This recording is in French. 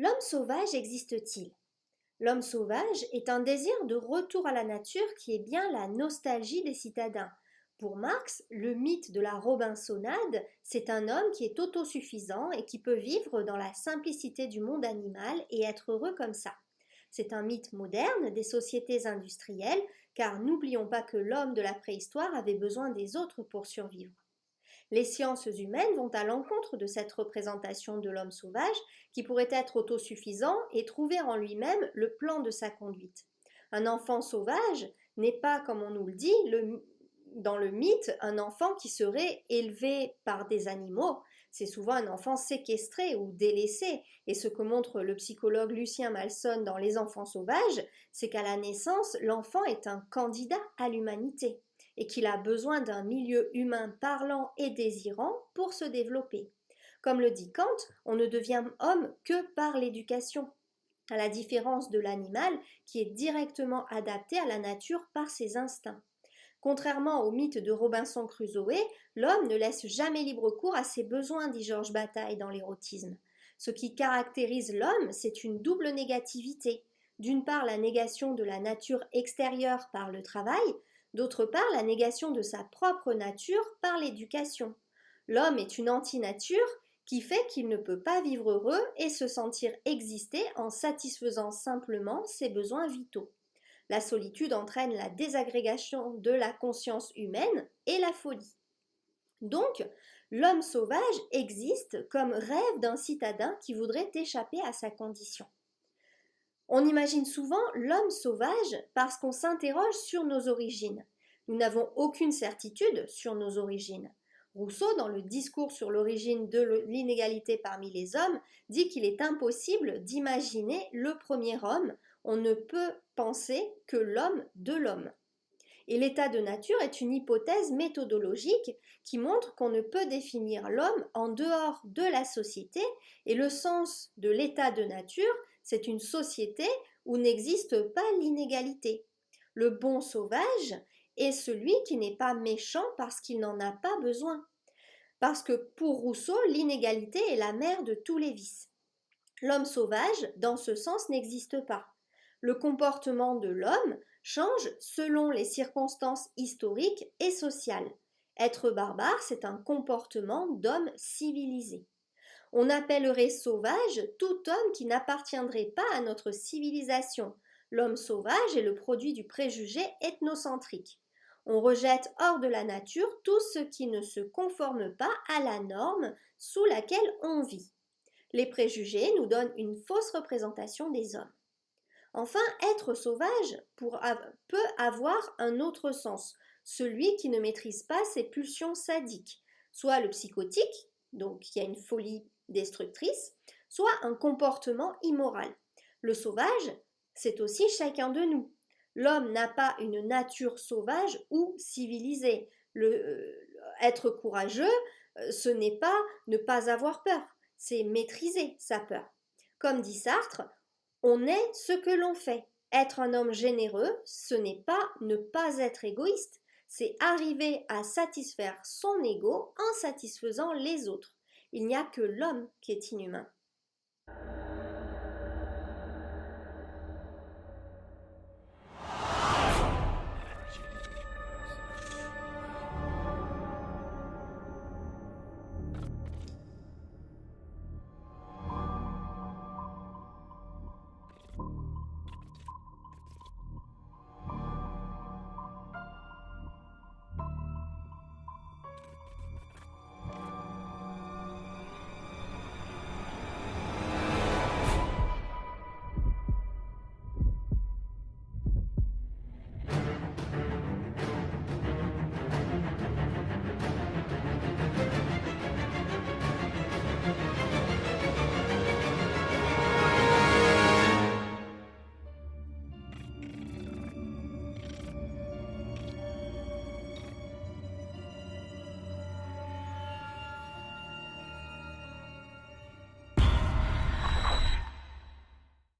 L'homme sauvage existe-t-il? L'homme sauvage est un désir de retour à la nature qui est bien la nostalgie des citadins. Pour Marx, le mythe de la Robinsonade, c'est un homme qui est autosuffisant et qui peut vivre dans la simplicité du monde animal et être heureux comme ça. C'est un mythe moderne des sociétés industrielles, car n'oublions pas que l'homme de la préhistoire avait besoin des autres pour survivre. Les sciences humaines vont à l'encontre de cette représentation de l'homme sauvage qui pourrait être autosuffisant et trouver en lui-même le plan de sa conduite. Un enfant sauvage n'est pas, comme on nous le dit, dans le mythe, un enfant qui serait élevé par des animaux. C'est souvent un enfant séquestré ou délaissé. Et ce que montre le psychologue Lucien Malson dans Les enfants sauvages, c'est qu'à la naissance, l'enfant est un candidat à l'humanité et qu'il a besoin d'un milieu humain parlant et désirant pour se développer. Comme le dit Kant, on ne devient homme que par l'éducation, à la différence de l'animal qui est directement adapté à la nature par ses instincts. Contrairement au mythe de Robinson Crusoe, l'homme ne laisse jamais libre cours à ses besoins, dit Georges Bataille dans l'érotisme. Ce qui caractérise l'homme, c'est une double négativité. D'une part, la négation de la nature extérieure par le travail, d'autre part, la négation de sa propre nature par l'éducation. L'homme est une antinature qui fait qu'il ne peut pas vivre heureux et se sentir exister en satisfaisant simplement ses besoins vitaux. La solitude entraîne la désagrégation de la conscience humaine et la folie. Donc, l'homme sauvage existe comme rêve d'un citadin qui voudrait échapper à sa condition. On imagine souvent l'homme sauvage parce qu'on s'interroge sur nos origines. Nous n'avons aucune certitude sur nos origines. Rousseau, dans le discours sur l'origine de l'inégalité parmi les hommes, dit qu'il est impossible d'imaginer le premier homme. On ne peut penser que l'homme de l'homme. Et l'état de nature est une hypothèse méthodologique qui montre qu'on ne peut définir l'homme en dehors de la société, et le sens de l'état de nature, c'est une société où n'existe pas l'inégalité. Le bon sauvage est celui qui n'est pas méchant parce qu'il n'en a pas besoin. Parce que pour Rousseau, l'inégalité est la mère de tous les vices. L'homme sauvage, dans ce sens, n'existe pas. Le comportement de l'homme change selon les circonstances historiques et sociales. Être barbare, c'est un comportement d'homme civilisé. On appellerait sauvage tout homme qui n'appartiendrait pas à notre civilisation. L'homme sauvage est le produit du préjugé ethnocentrique. On rejette hors de la nature tout ce qui ne se conforme pas à la norme sous laquelle on vit. Les préjugés nous donnent une fausse représentation des hommes. Enfin, être sauvage peut avoir un autre sens, celui qui ne maîtrise pas ses pulsions sadiques, soit le psychotique, donc qui a une folie destructrice, soit un comportement immoral. Le sauvage, c'est aussi chacun de nous. L'homme n'a pas une nature sauvage ou civilisée. Être courageux, ce n'est pas ne pas avoir peur, c'est maîtriser sa peur. Comme dit Sartre, on est ce que l'on fait. Être un homme généreux, ce n'est pas ne pas être égoïste, c'est arriver à satisfaire son ego en satisfaisant les autres. Il n'y a que l'homme qui est inhumain.